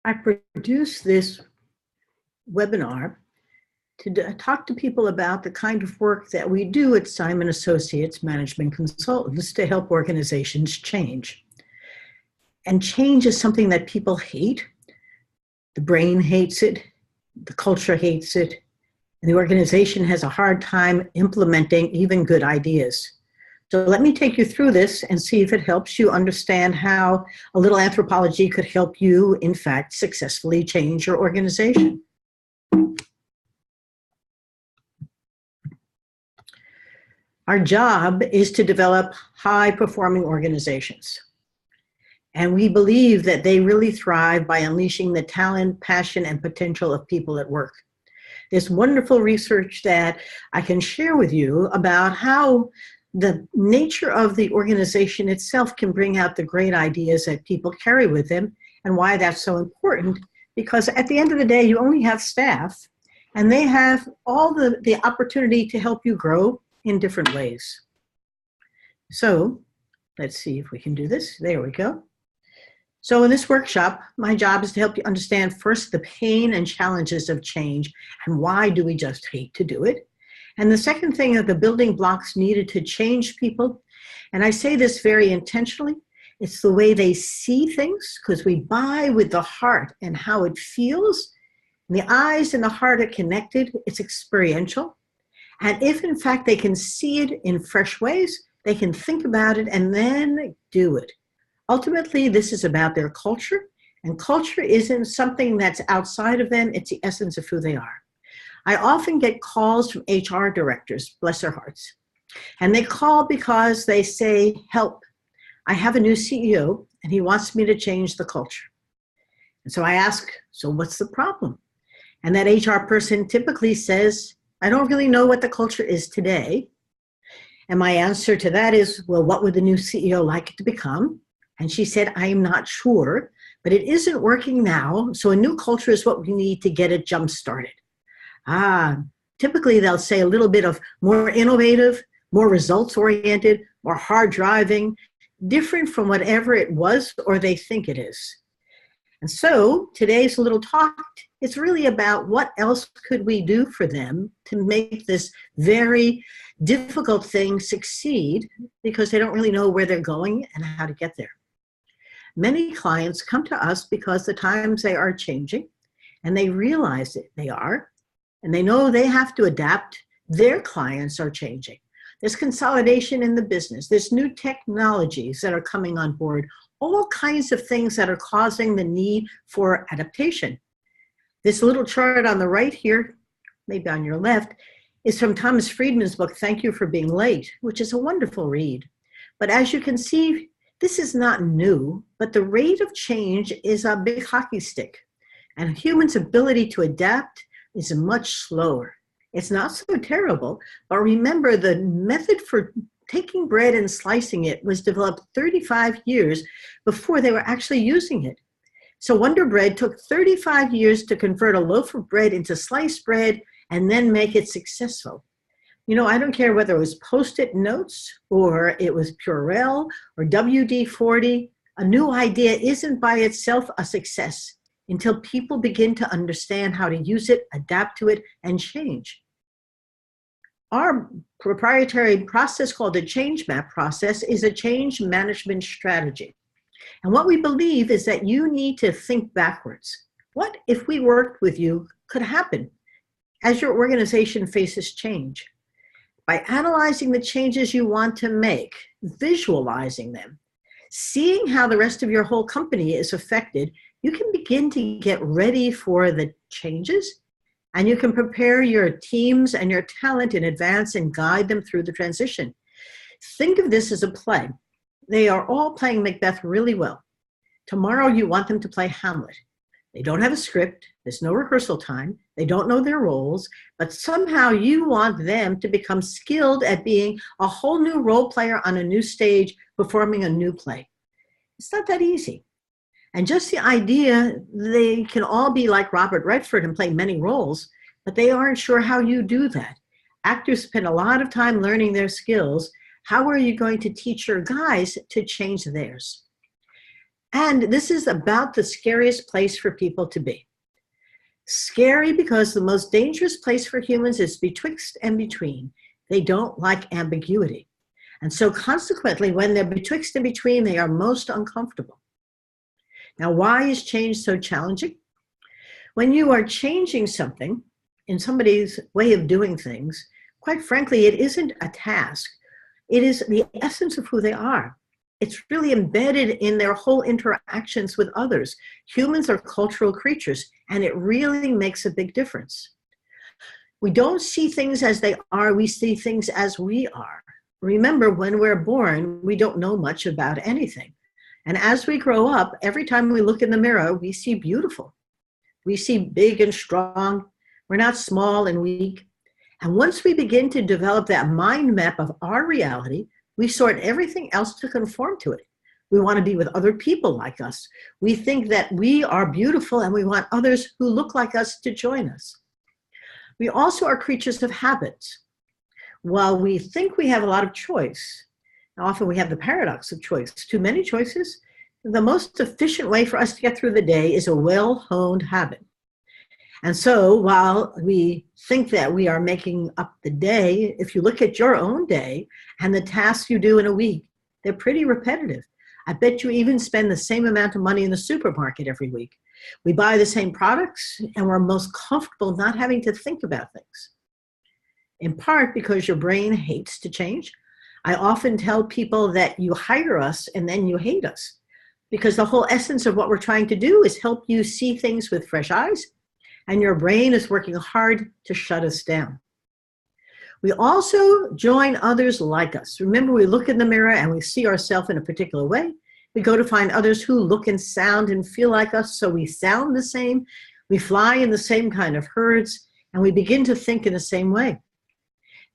I produced this webinar to talk to people about the kind of work that we do at Simon Associates Management Consultants to help organizations change. And change is something that people hate. The brain hates it, the culture hates it, and the organization has a hard time implementing even good ideas. So let me take you through this and see if it helps you understand how a little anthropology could help you, in fact, successfully change your organization. Our job is to develop high-performing organizations. And we believe that they really thrive by unleashing the talent, passion, and potential of people at work. There's wonderful research that I can share with you about how the nature of the organization itself can bring out the great ideas that people carry with them, and why that's so important. Because at the end of the day, you only have staff, and they have all the opportunity to help you grow in different ways. So let's see if we can do this. There we go. So in this workshop, my job is to help you understand first the pain and challenges of change, and why do we just hate to do it. And the second thing are the building blocks needed to change people. And I say this very intentionally. It's the way they see things, because we buy with the heart and how it feels. And the eyes and the heart are connected. It's experiential. And if in fact they can see it in fresh ways, they can think about it and then do it. Ultimately, this is about their culture. And culture isn't something that's outside of them. It's the essence of who they are. I often get calls from HR directors, bless their hearts. And they call because they say, help, I have a new CEO and he wants me to change the culture. And so I ask, so what's the problem? And that HR person typically says, I don't really know what the culture is today. And my answer to that is, well, what would the new CEO like it to become? And she said, I am not sure, but it isn't working now. So a new culture is what we need to get it jump-started. Typically they'll say a little bit of more innovative, more results-oriented, more hard-driving, different from whatever it was or they think it is. And so today's little talk is really about what else could we do for them to make this very difficult thing succeed, because they don't really know where they're going and how to get there. Many clients come to us because the times they are changing, and they realize that they are, and they know they have to adapt. Their clients are changing. There's consolidation in the business. There's new technologies that are coming on board, all kinds of things that are causing the need for adaptation. This little chart on the right here, maybe on your left, is from Thomas Friedman's book, Thank You for Being Late, which is a wonderful read. But as you can see, this is not new, but the rate of change is a big hockey stick. And humans' ability to adapt is much slower. It's not so terrible, but remember the method for taking bread and slicing it was developed 35 years before they were actually using it. So Wonder Bread took 35 years to convert a loaf of bread into sliced bread and then make it successful. You know, I don't care whether it was Post-it notes or it was Purell or WD-40, a new idea isn't by itself a success until people begin to understand how to use it, adapt to it, and change. Our proprietary process called the Change Map process is a change management strategy. And what we believe is that you need to think backwards. What, if we worked with you, could happen as your organization faces change? By analyzing the changes you want to make, visualizing them, seeing how the rest of your whole company is affected, you can begin to get ready for the changes, and you can prepare your teams and your talent in advance and guide them through the transition. Think of this as a play. They are all playing Macbeth really well. Tomorrow you want them to play Hamlet. They don't have a script, there's no rehearsal time, they don't know their roles, but somehow you want them to become skilled at being a whole new role player on a new stage, performing a new play. It's not that easy. And just the idea, they can all be like Robert Redford and play many roles, but they aren't sure how you do that. Actors spend a lot of time learning their skills. How are you going to teach your guys to change theirs? And this is about the scariest place for people to be. Scary because the most dangerous place for humans is betwixt and between. They don't like ambiguity. And so consequently, when they're betwixt and between, they are most uncomfortable. Now, why is change so challenging? When you are changing something in somebody's way of doing things, quite frankly, it isn't a task. It is the essence of who they are. It's really embedded in their whole interactions with others. Humans are cultural creatures, and it really makes a big difference. We don't see things as they are, we see things as we are. Remember, when we're born, we don't know much about anything. And as we grow up, every time we look in the mirror, we see beautiful. We see big and strong. We're not small and weak. And once we begin to develop that mind map of our reality, we sort everything else to conform to it. We want to be with other people like us. We think that we are beautiful and we want others who look like us to join us. We also are creatures of habits. While we think we have a lot of choice, often we have the paradox of choice. Too many choices. The most efficient way for us to get through the day is a well-honed habit. And so while we think that we are making up the day, if you look at your own day and the tasks you do in a week, they're pretty repetitive. I bet you even spend the same amount of money in the supermarket every week. We buy the same products and we're most comfortable not having to think about things. In part because your brain hates to change. I often tell people that you hire us and then you hate us, because the whole essence of what we're trying to do is help you see things with fresh eyes, and your brain is working hard to shut us down. We also join others like us. Remember, we look in the mirror and we see ourselves in a particular way. We go to find others who look and sound and feel like us, so we sound the same. We fly in the same kind of herds, and we begin to think in the same way.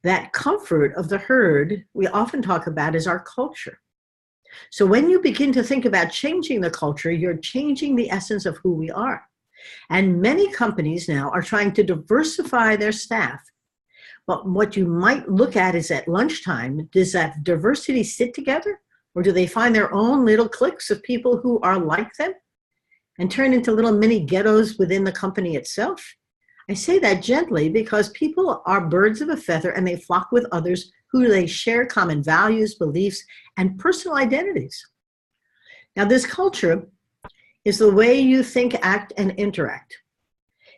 That comfort of the herd we often talk about is our culture. So when you begin to think about changing the culture, you're changing the essence of who we are. And many companies now are trying to diversify their staff. But what you might look at is at lunchtime, does that diversity sit together? Or do they find their own little cliques of people who are like them and turn into little mini ghettos within the company itself? I say that gently because people are birds of a feather and they flock with others who they share common values, beliefs, and personal identities. Now, this culture is the way you think, act, and interact.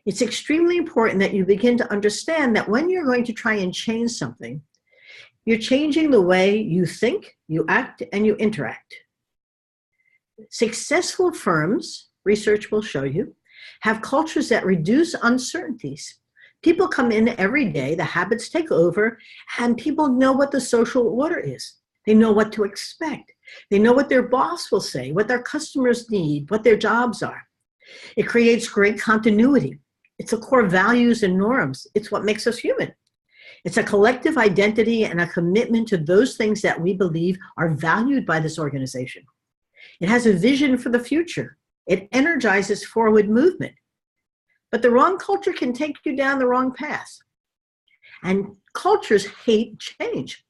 It's extremely important that you begin to understand that when you're going to try and change something, you're changing the way you think, you act, and you interact. Successful firms, research will show you, have cultures that reduce uncertainties. People come in every day, the habits take over, and people know what the social order is. They know what to expect. They know what their boss will say, what their customers need, what their jobs are. It creates great continuity. It's the core values and norms. It's what makes us human. It's a collective identity and a commitment to those things that we believe are valued by this organization. It has a vision for the future. It energizes forward movement. But the wrong culture can take you down the wrong path. And cultures hate change.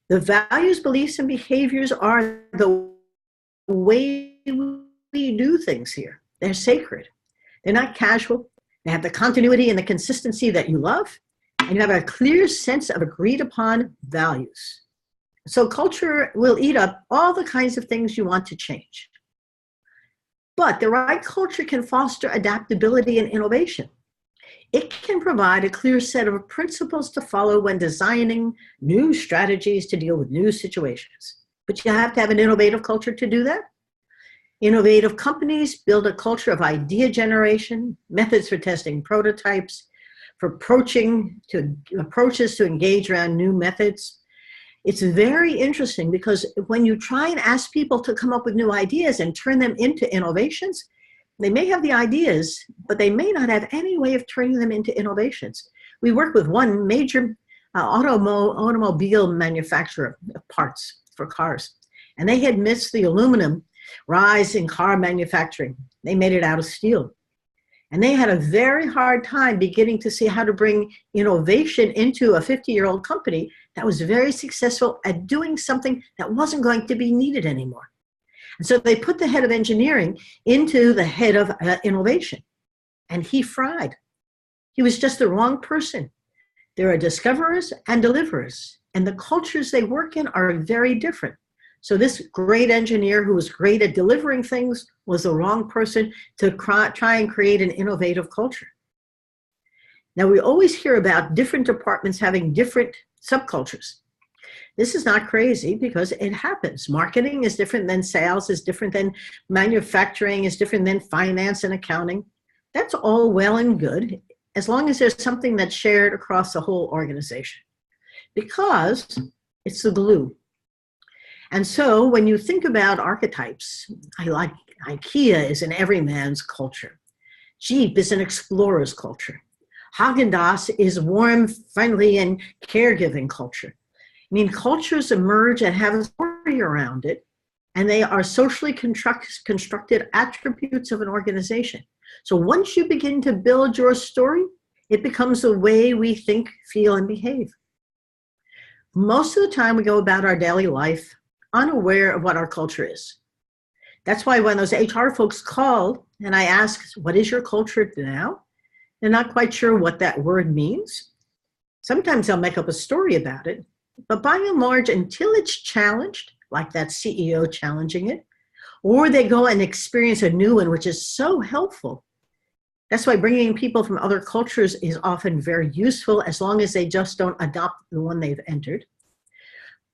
The values, beliefs, and behaviors are the way we do things here. They're sacred. They're not casual. They have the continuity and the consistency that you love. And you have a clear sense of agreed upon values. So culture will eat up all the kinds of things you want to change. But the right culture can foster adaptability and innovation. It can provide a clear set of principles to follow when designing new strategies to deal with new situations. But you have to have an innovative culture to do that. Innovative companies build a culture of idea generation, methods for testing prototypes, for approaches to engage around new methods. It's very interesting because when you try and ask people to come up with new ideas and turn them into innovations, they may have the ideas, but they may not have any way of turning them into innovations. We work with one major automobile manufacturer of parts for cars, and they had missed the aluminum rise in car manufacturing. They made it out of steel. And they had a very hard time beginning to see how to bring innovation into a 50-year-old company that was very successful at doing something that wasn't going to be needed anymore. And so they put the head of engineering into the head of innovation, and he fried. He was just the wrong person. There are discoverers and deliverers, and the cultures they work in are very different. So this great engineer who was great at delivering things was the wrong person to try and create an innovative culture. Now, we always hear about different departments having different subcultures. This is not crazy because it happens. Marketing is different than sales, is different than manufacturing, is different than finance and accounting. That's all well and good, as long as there's something that's shared across the whole organization, because it's the glue. And so when you think about archetypes, I like IKEA is an everyman's culture. Jeep is an explorer's culture. Haagen-Dazs is warm, friendly, and caregiving culture. I mean, cultures emerge and have a story around it, and they are socially constructed attributes of an organization. So once you begin to build your story, it becomes the way we think, feel, and behave. Most of the time, we go about our daily life unaware of what our culture is. That's why when those HR folks called and I asked, what is your culture now? They're not quite sure what that word means. Sometimes they'll make up a story about it, but by and large, until it's challenged, like that CEO challenging it, or they go and experience a new one, which is so helpful. That's why bringing people from other cultures is often very useful, as long as they just don't adopt the one they've entered.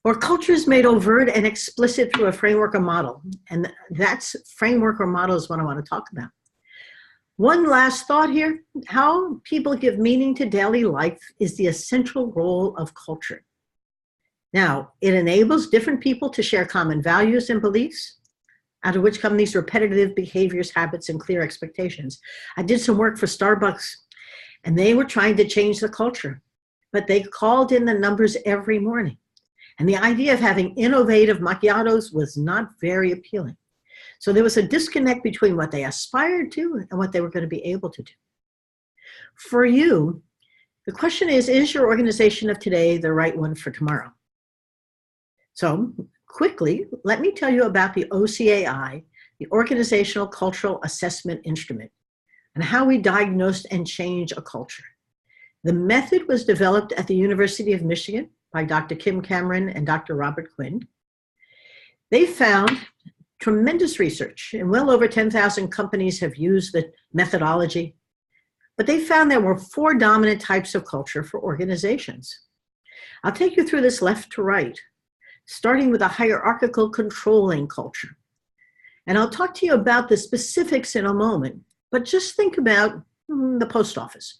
Or culture is made overt and explicit through a framework or model. And that's framework or model is what I want to talk about. One last thought here, how people give meaning to daily life is the essential role of culture. Now, it enables different people to share common values and beliefs, out of which come these repetitive behaviors, habits, and clear expectations. I did some work for Starbucks, and they were trying to change the culture, but they called in the numbers every morning. And the idea of having innovative macchiatos was not very appealing. So there was a disconnect between what they aspired to and what they were going to be able to do. For you, the question is your organization of today the right one for tomorrow? So quickly, let me tell you about the OCAI, the Organizational Cultural Assessment Instrument, and how we diagnosed and change a culture. The method was developed at the University of Michigan by Dr. Kim Cameron and Dr. Robert Quinn. They found tremendous research, and well over 10,000 companies have used the methodology, but they found there were 4 dominant types of culture for organizations. I'll take you through this left to right, starting with a hierarchical controlling culture. And I'll talk to you about the specifics in a moment, but just think about the post office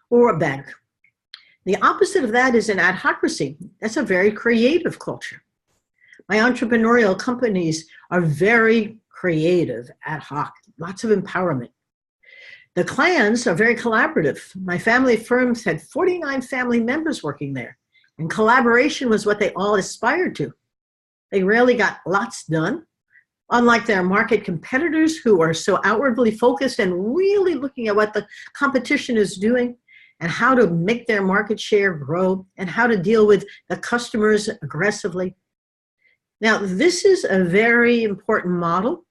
or a bank. The opposite of that is an adhocracy. That's a very creative culture. My entrepreneurial companies are very creative, ad hoc, lots of empowerment. The clans are very collaborative. My family firms had 49 family members working there, and collaboration was what they all aspired to. They rarely got lots done, unlike their market competitors who are so outwardly focused and really looking at what the competition is doing and how to make their market share grow and how to deal with the customers aggressively. Now, this is a very important model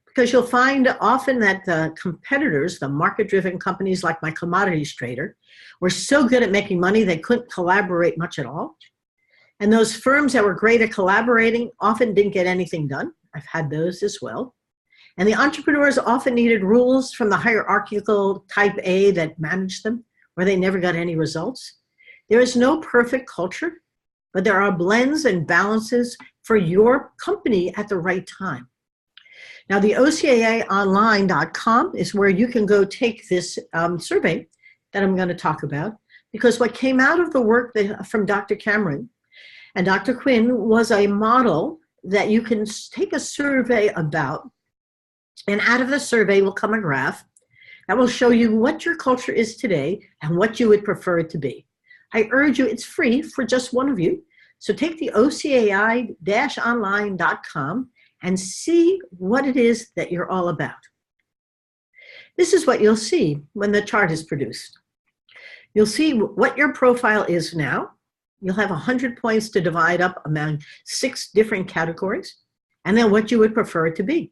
because you'll find often that the competitors, the market-driven companies like my commodities trader, were so good at making money they couldn't collaborate much at all. And those firms that were great at collaborating often didn't get anything done. I've had those as well. And the entrepreneurs often needed rules from the hierarchical type A that managed them, where they never got any results. There is no perfect culture, but there are blends and balances for your company at the right time. Now, the OCAIonline.com is where you can go take this survey that I'm going to talk about, because what came out of the work from Dr. Cameron and Dr. Quinn was a model that you can take a survey about, and out of the survey will come a graph that will show you what your culture is today and what you would prefer it to be. I urge you, it's free for just one of you. So take the OCAI-online.com and see what it is that you're all about. This is what you'll see when the chart is produced. You'll see what your profile is now. You'll have 100 points to divide up among 6 different categories. and then what you would prefer it to be.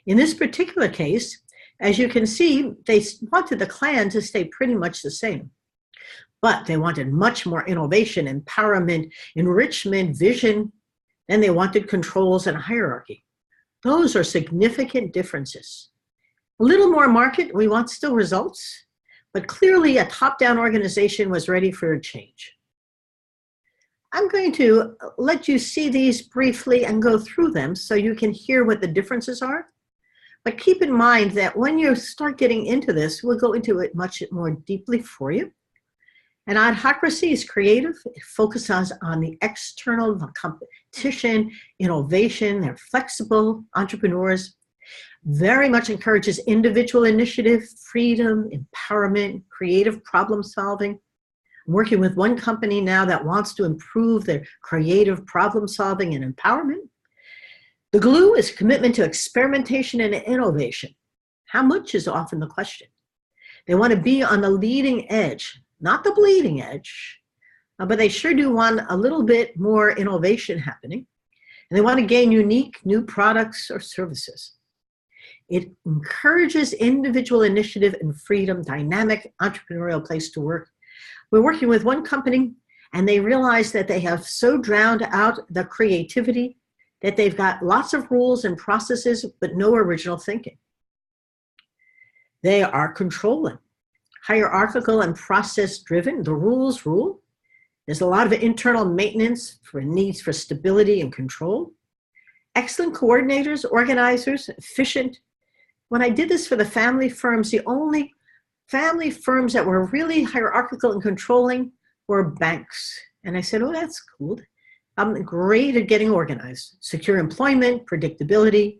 In this particular case, as you can see, they wanted the clan to stay pretty much the same, but they wanted much more innovation, empowerment, enrichment, vision, and they wanted controls and hierarchy. Those are significant differences. A little more market, we want still results, but clearly a top-down organization was ready for a change. I'm going to let you see these briefly and go through them so you can hear what the differences are. But keep in mind that when you start getting into this, we'll go into it much more deeply for you. And autocracy is creative. It focuses on the external competition, innovation. They're flexible entrepreneurs. Very much encourages individual initiative, freedom, empowerment, creative problem solving. I'm working with one company now that wants to improve their creative problem solving and empowerment. The glue is commitment to experimentation and innovation. How much is often the question. They want to be on the leading edge, not the bleeding edge, but they sure do want a little bit more innovation happening. And they want to gain unique new products or services. It encourages individual initiative and freedom, dynamic entrepreneurial place to work. We're working with one company, and they realize that they have so drowned out the creativity that they've got lots of rules and processes, but no original thinking. They are controlling, hierarchical and process-driven. The rules rule. There's a lot of internal maintenance for needs for stability and control. Excellent coordinators, organizers, efficient. When I did this for the family firms, the only family firms that were really hierarchical and controlling were banks. And I said, oh, that's cool. I'm great at getting organized. Secure employment, predictability,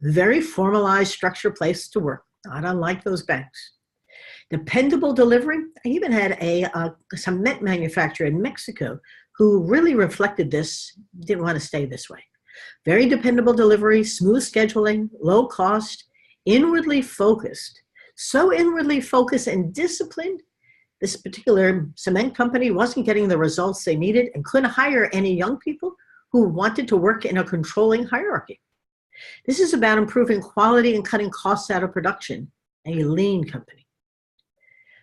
very formalized structure place to work, not unlike those banks. Dependable delivery. I even had a cement manufacturer in Mexico who really reflected this, didn't want to stay this way. Very dependable delivery, smooth scheduling, low cost, inwardly focused. So inwardly focused and disciplined, this particular cement company wasn't getting the results they needed and couldn't hire any young people who wanted to work in a controlling hierarchy. This is about improving quality and cutting costs out of production, a lean company.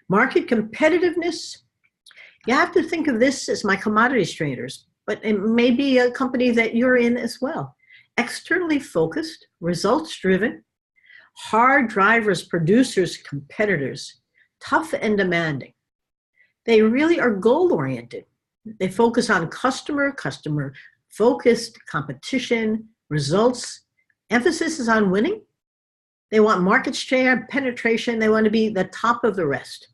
Market competitiveness. You have to think of this as my commodities traders, but it may be a company that you're in as well. Externally focused, results driven, hard drivers, producers, competitors, tough and demanding. They really are goal-oriented. They focus on customer-focused competition, results. Emphasis is on winning. They want market share, penetration. They want to be the top of the rest.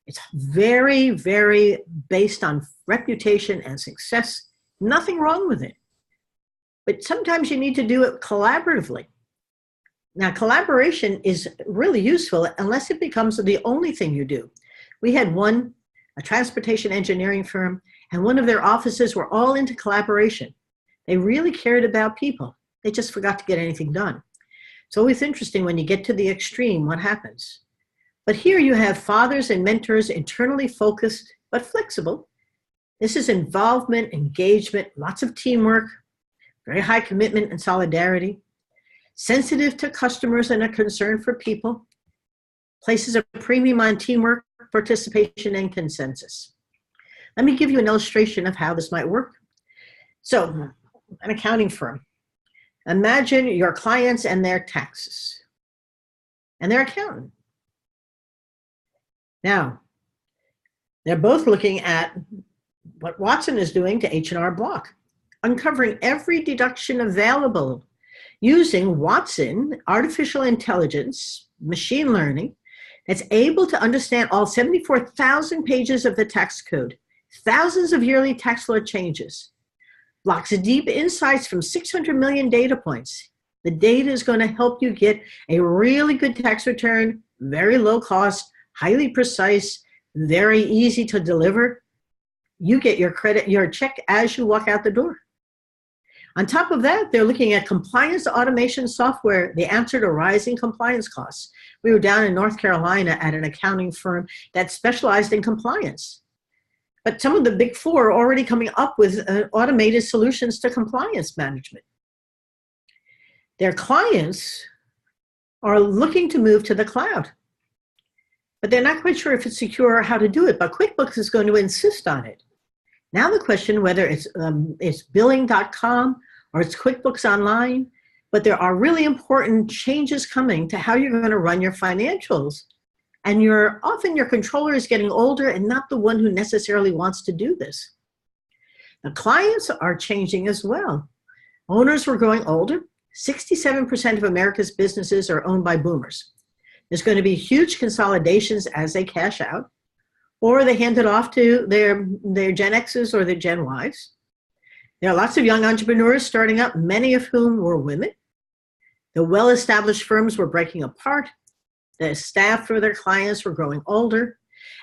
It's very, very based on reputation and success. Nothing wrong with it. But sometimes you need to do it collaboratively. Now, collaboration is really useful unless it becomes the only thing you do. We had a transportation engineering firm, and one of their offices were all into collaboration. They really cared about people. They just forgot to get anything done. It's always interesting when you get to the extreme, what happens. But here you have fathers and mentors, internally focused, but flexible. This is involvement, engagement, lots of teamwork, very high commitment and solidarity, sensitive to customers and a concern for people, places a premium on teamwork, participation, and consensus. Let me give you an illustration of how this might work. So, an accounting firm. Imagine your clients and their taxes and their accountant. Now, they're both looking at what Watson is doing to H&R Block, uncovering every deduction available using Watson, artificial intelligence, machine learning, that's able to understand all 74,000 pages of the tax code, thousands of yearly tax law changes, blocks deep insights from 600 million data points. The data is going to help you get a really good tax return, very low cost, highly precise, very easy to deliver. You get your check as you walk out the door. On top of that, they're looking at compliance automation software, the answer to rising compliance costs. We were down in North Carolina at an accounting firm that specialized in compliance. But some of the big four are already coming up with automated solutions to compliance management. Their clients are looking to move to the cloud, but they're not quite sure if it's secure or how to do it, but QuickBooks is going to insist on it. Now the question, whether it's billing.com or it's QuickBooks Online, but there are really important changes coming to how you're going to run your financials. And often your controller is getting older and not the one who necessarily wants to do this. The clients are changing as well. Owners were growing older. 67% of America's businesses are owned by boomers. There's going to be huge consolidations as they cash out, or they hand it off to their Gen X's or their Gen Y's. There are lots of young entrepreneurs starting up, many of whom were women. The well-established firms were breaking apart. The staff for their clients were growing older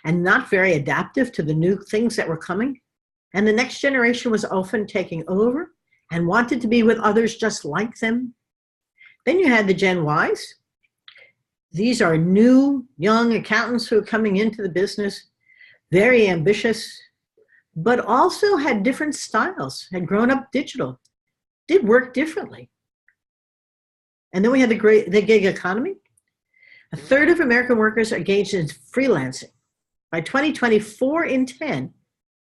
and not very adaptive to the new things that were coming. And the next generation was often taking over and wanted to be with others just like them. Then you had the Gen Ys. These are new, young accountants who are coming into the business, very ambitious, but also had different styles, had grown up digital, did work differently. And then we had the gig economy. A third of American workers are engaged in freelancing. By 2024, in 10,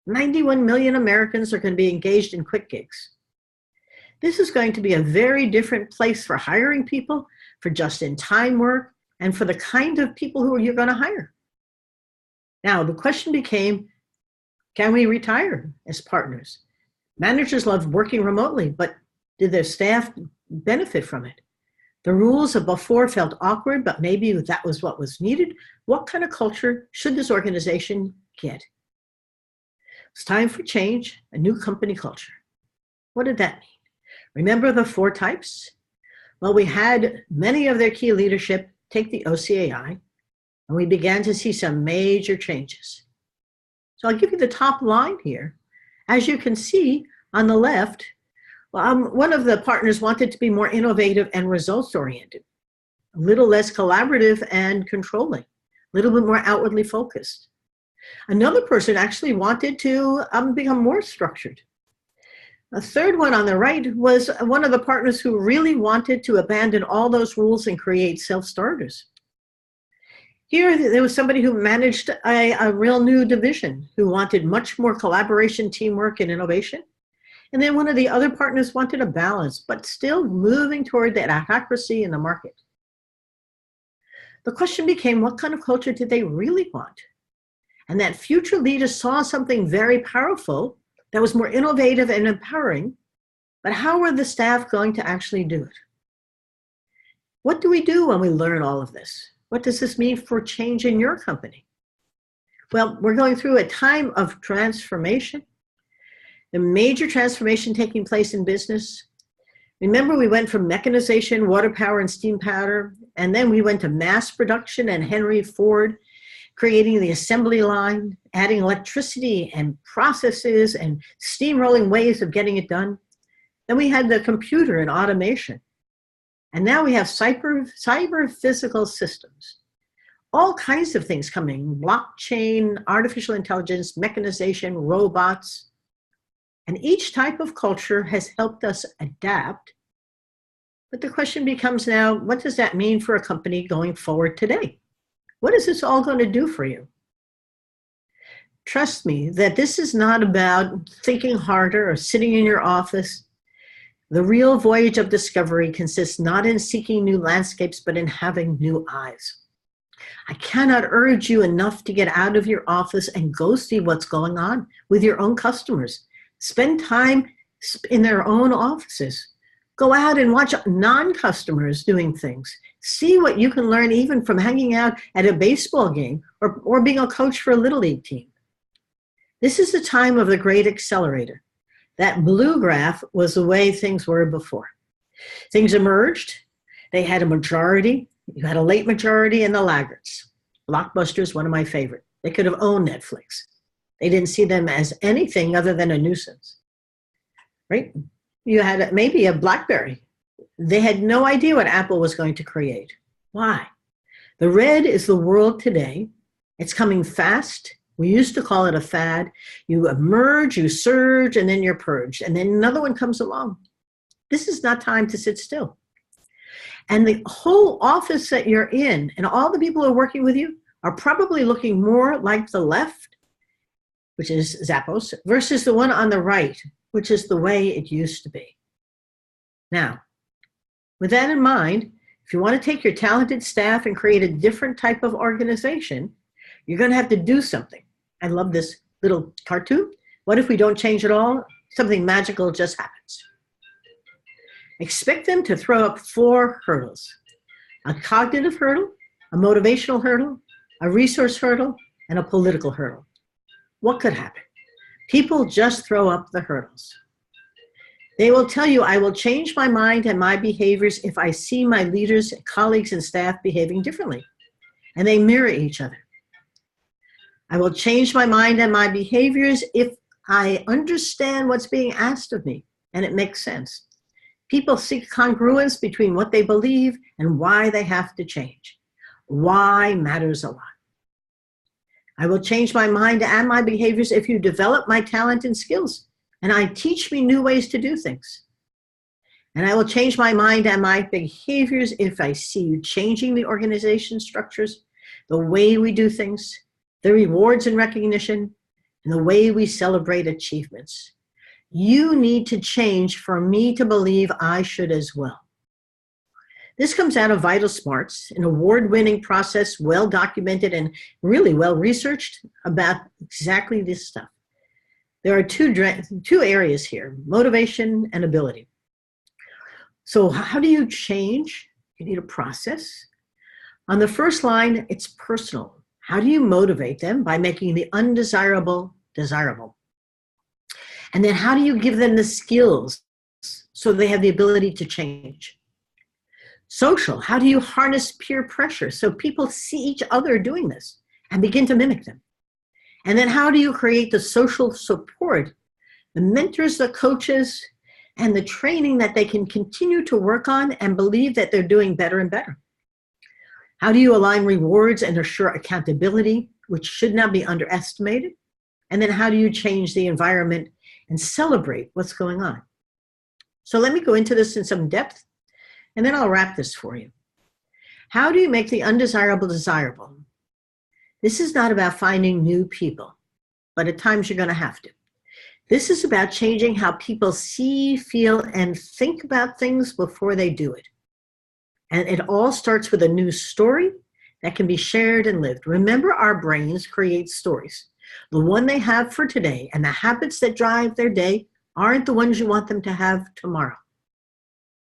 91 million Americans are going to be engaged in quick gigs. This is going to be a very different place for hiring people, for just-in-time work, and for the kind of people who you're going to hire. Now, the question became, can we retire as partners? Managers love working remotely, but did their staff benefit from it? The rules of before felt awkward, but maybe that was what was needed. What kind of culture should this organization get? It's time for change, a new company culture. What did that mean? Remember the 4 types? Well, we had many of their key leadership take the OCAI, and we began to see some major changes. So I'll give you the top line here. As you can see on the left, one of the partners wanted to be more innovative and results-oriented, a little less collaborative and controlling, a little bit more outwardly focused. Another person actually wanted to become more structured. A third one on the right was one of the partners who really wanted to abandon all those rules and create self-starters. Here, there was somebody who managed a real new division, who wanted much more collaboration, teamwork, and innovation. And then one of the other partners wanted a balance, but still moving toward that autocracy in the market. The question became, what kind of culture did they really want? And that future leaders saw something very powerful that was more innovative and empowering, but how were the staff going to actually do it? What do we do when we learn all of this? What does this mean for change in your company? Well, we're going through a time of transformation. The major transformation taking place in business. Remember, we went from mechanization, water power, and steam power, and then we went to mass production and Henry Ford creating the assembly line, adding electricity and processes and steamrolling ways of getting it done. Then we had the computer and automation. And now we have cyber physical systems. All kinds of things coming, blockchain, artificial intelligence, mechanization, robots. And each type of culture has helped us adapt. But the question becomes now, what does that mean for a company going forward today? What is this all going to do for you? Trust me that this is not about thinking harder or sitting in your office. The real voyage of discovery consists not in seeking new landscapes, but in having new eyes. I cannot urge you enough to get out of your office and go see what's going on with your own customers. Spend time in their own offices. Go out and watch non-customers doing things. See what you can learn even from hanging out at a baseball game or being a coach for a Little League team. This is the time of the great accelerator. That blue graph was the way things were before. Things emerged. They had a majority. You had a late majority and the laggards. Blockbuster is one of my favorite. They could have owned Netflix. They didn't see them as anything other than a nuisance, right? You had maybe a BlackBerry. They had no idea what Apple was going to create. Why? The red is the world today. It's coming fast. We used to call it a fad. You emerge, you surge, and then you're purged. And then another one comes along. This is not time to sit still. And the whole office that you're in and all the people who are working with you are probably looking more like the left, which is Zappos, versus the one on the right, which is the way it used to be. Now, with that in mind, if you want to take your talented staff and create a different type of organization, you're going to have to do something. I love this little cartoon. What if we don't change at all? Something magical just happens. Expect them to throw up 4 hurdles: a cognitive hurdle, a motivational hurdle, a resource hurdle, and a political hurdle. What could happen? People just throw up the hurdles. They will tell you, I will change my mind and my behaviors if I see my leaders, colleagues, and staff behaving differently. And they mirror each other. I will change my mind and my behaviors if I understand what's being asked of me and it makes sense. People seek congruence between what they believe and why they have to change. Why matters a lot. I will change my mind and my behaviors if you develop my talent and skills and I teach me new ways to do things. And I will change my mind and my behaviors if I see you changing the organization structures, the way we do things, the rewards and recognition, and the way we celebrate achievements. You need to change for me to believe I should as well. This comes out of Vital Smarts, an award-winning process, well documented and really well researched about exactly this stuff. There are two areas here, motivation and ability. So how do you change? You need a process. On the first line, it's personal. How do you motivate them? By making the undesirable desirable. And then how do you give them the skills so they have the ability to change? Social, how do you harness peer pressure so people see each other doing this and begin to mimic them? And then how do you create the social support, the mentors, the coaches, and the training that they can continue to work on and believe that they're doing better and better? How do you align rewards and assure accountability, which should not be underestimated? And then how do you change the environment and celebrate what's going on? So let me go into this in some depth, and then I'll wrap this for you. How do you make the undesirable desirable? This is not about finding new people, but at times you're going to have to. This is about changing how people see, feel, and think about things before they do it. And it all starts with a new story that can be shared and lived. Remember, our brains create stories. The one they have for today and the habits that drive their day aren't the ones you want them to have tomorrow.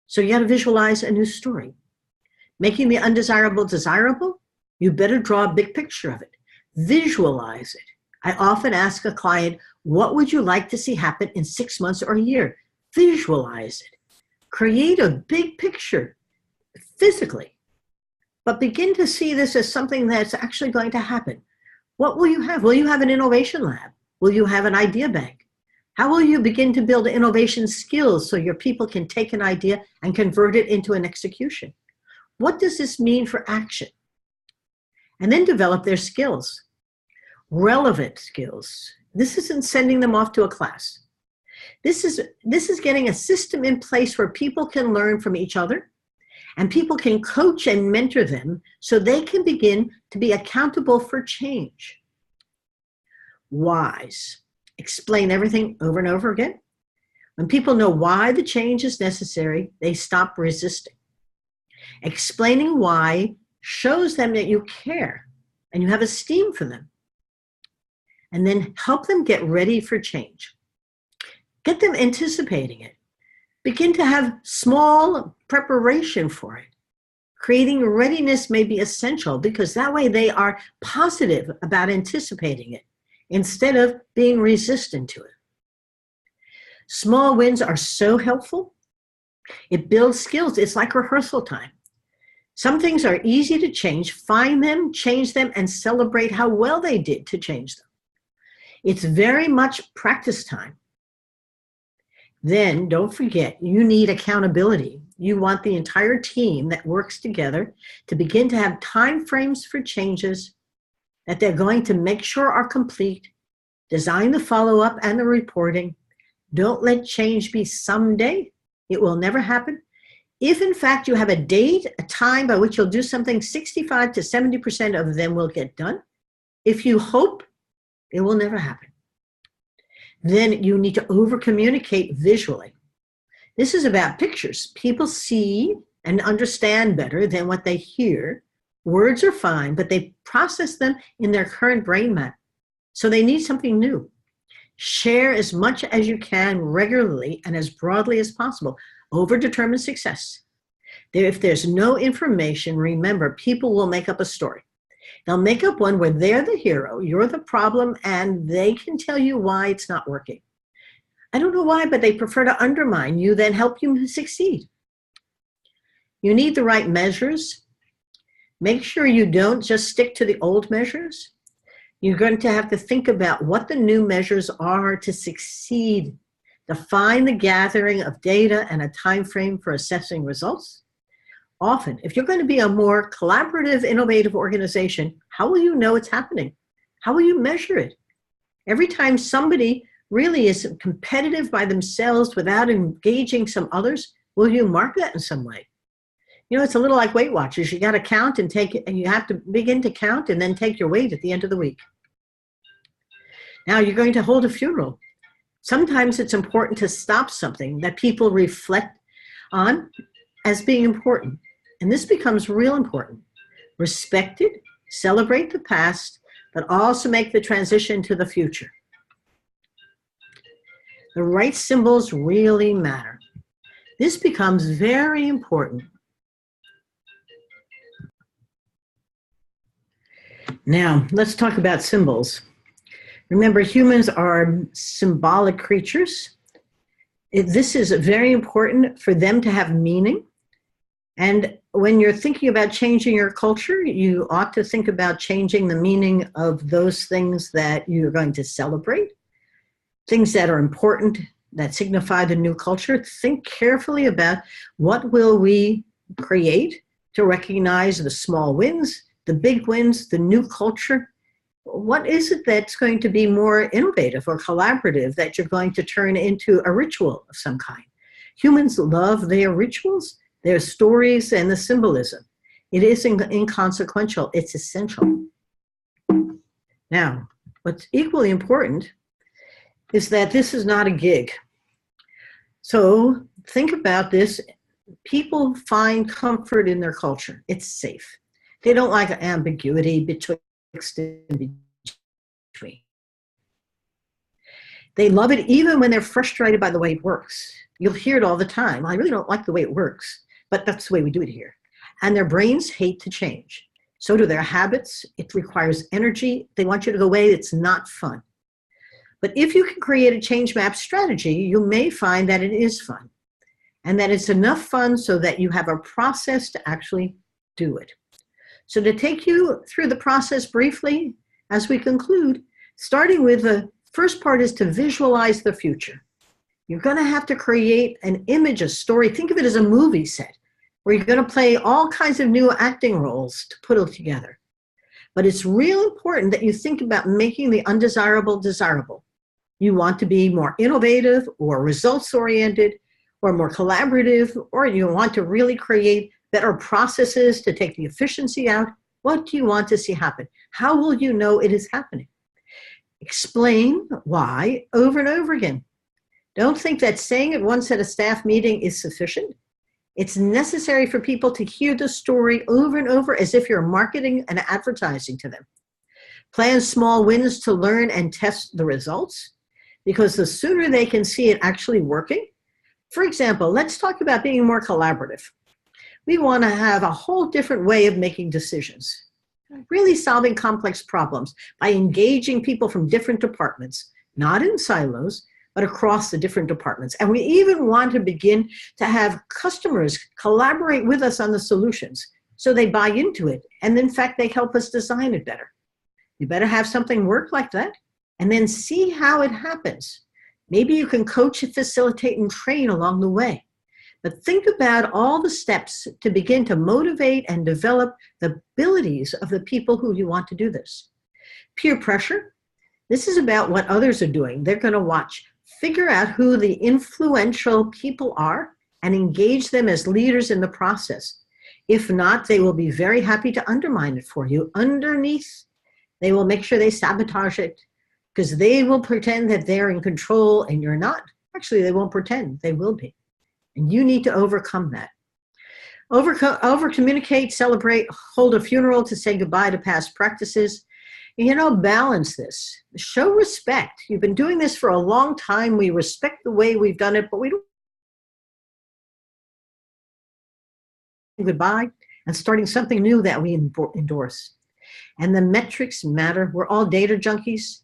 So you got to visualize a new story. Making the undesirable desirable, you better draw a big picture of it. Visualize it. I often ask a client, what would you like to see happen in 6 months or a year? Visualize it. Create a big picture physically, but begin to see this as something that's actually going to happen. What will you have? Will you have an innovation lab? Will you have an idea bank? How will you begin to build innovation skills so your people can take an idea and convert it into an execution? What does this mean for action? And then develop their skills, relevant skills. This isn't sending them off to a class. This is getting a system in place where people can learn from each other and people can coach and mentor them so they can begin to be accountable for change. Whys. Explain everything over and over again. When people know why the change is necessary, they stop resisting. Explaining why shows them that you care and you have esteem for them. And then help them get ready for change. Get them anticipating it. Begin to have small preparation for it. Creating readiness may be essential because that way they are positive about anticipating it instead of being resistant to it. Small wins are so helpful. It builds skills. It's like rehearsal time. Some things are easy to change. Find them, change them, and celebrate how well they did to change them. It's very much practice time. Then don't forget, you need accountability. You want the entire team that works together to begin to have time frames for changes that they're going to make sure are complete. Design the follow-up and the reporting. Don't let change be someday. It will never happen. If in fact you have a date, a time by which you'll do something, 65 to 70% of them will get done. If you hope, it will never happen. Then you need to over-communicate visually. This is about pictures. People see and understand better than what they hear. Words are fine, but they process them in their current brain map. So they need something new. Share as much as you can regularly and as broadly as possible. Over-determine success. If there's no information, remember, people will make up a story. They'll make up one where they're the hero, you're the problem, and they can tell you why it's not working. I don't know why, but they prefer to undermine you than help you succeed. You need the right measures. Make sure you don't just stick to the old measures. You're going to have to think about what the new measures are to succeed. Define the gathering of data and a time frame for assessing results. Often, if you're going to be a more collaborative, innovative organization, how will you know it's happening? How will you measure it? Every time somebody really is competitive by themselves without engaging some others, will you mark that in some way? You know, it's a little like Weight Watchers. You got to count and take it, and you have to begin to count and then take your weight at the end of the week. Now you're going to hold a funeral. Sometimes it's important to stop something that people reflect on as being important. And this becomes real important. Respect it, celebrate the past, but also make the transition to the future. The right symbols really matter. This becomes very important. Now, let's talk about symbols. Remember, humans are symbolic creatures. This is very important for them to have meaning. And when you're thinking about changing your culture, you ought to think about changing the meaning of those things that you're going to celebrate, things that are important, that signify the new culture. Think carefully about what will we create to recognize the small wins, the big wins, the new culture. What is it that's going to be more innovative or collaborative that you're going to turn into a ritual of some kind? Humans love their rituals, their stories, and the symbolism. It isn't inconsequential, it's essential. Now, what's equally important is that this is not a gig. So think about this. People find comfort in their culture. It's safe. They don't like ambiguity betwixt and between. They love it even when they're frustrated by the way it works. You'll hear it all the time. I really don't like the way it works, but that's the way we do it here. And their brains hate to change. So do their habits. It requires energy. They want you to go away. It's not fun. But if you can create a change map strategy, you may find that it is fun and that it's enough fun so that you have a process to actually do it. So to take you through the process briefly, as we conclude, starting with the first part is to visualize the future. You're going to have to create an image, a story. Think of it as a movie set where you're going to play all kinds of new acting roles to put it together. But it's real important that you think about making the undesirable desirable. You want to be more innovative or results-oriented or more collaborative, or you want to really create better processes to take the efficiency out. What do you want to see happen? How will you know it is happening? Explain why over and over again. Don't think that saying it once at a staff meeting is sufficient. It's necessary for people to hear the story over and over as if you're marketing and advertising to them. Plan small wins to learn and test the results, because the sooner they can see it actually working. For example, let's talk about being more collaborative. We want to have a whole different way of making decisions, really solving complex problems by engaging people from different departments, not in silos, but across the different departments. And we even want to begin to have customers collaborate with us on the solutions so they buy into it. And in fact, they help us design it better. You better have something work like that and then see how it happens. Maybe you can coach, facilitate, and train along the way. But think about all the steps to begin to motivate and develop the abilities of the people who you want to do this. Peer pressure. This is about what others are doing. They're going to watch. Figure out who the influential people are and engage them as leaders in the process. If not, they will be very happy to undermine it for you. Underneath, they will make sure they sabotage it because they will pretend that they're in control and you're not. Actually, they won't pretend, they will be. And you need to overcome that. Over-communicate, celebrate, hold a funeral to say goodbye to past practices. Balance this. Show respect. You've been doing this for a long time. We respect the way we've done it, but we don't goodbye and starting something new that we endorse. And the metrics matter. We're all data junkies.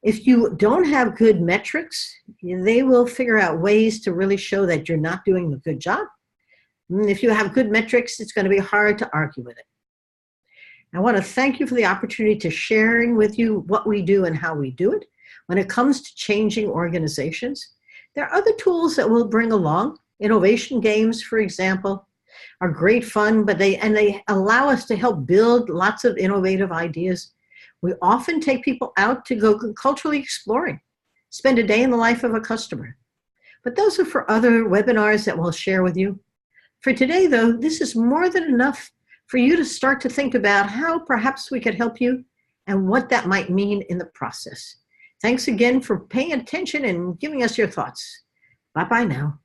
If you don't have good metrics, they will figure out ways to really show that you're not doing a good job. And if you have good metrics, it's going to be hard to argue with it. I want to thank you for the opportunity to sharing with you what we do and how we do it. When it comes to changing organizations, there are other tools that we'll bring along. Innovation games, for example, are great fun, but they allow us to help build lots of innovative ideas. We often take people out to go culturally exploring, spend a day in the life of a customer. But those are for other webinars that we'll share with you. For today, though, this is more than enough for you to start to think about how perhaps we could help you and what that might mean in the process. Thanks again for paying attention and giving us your thoughts. Bye-bye now.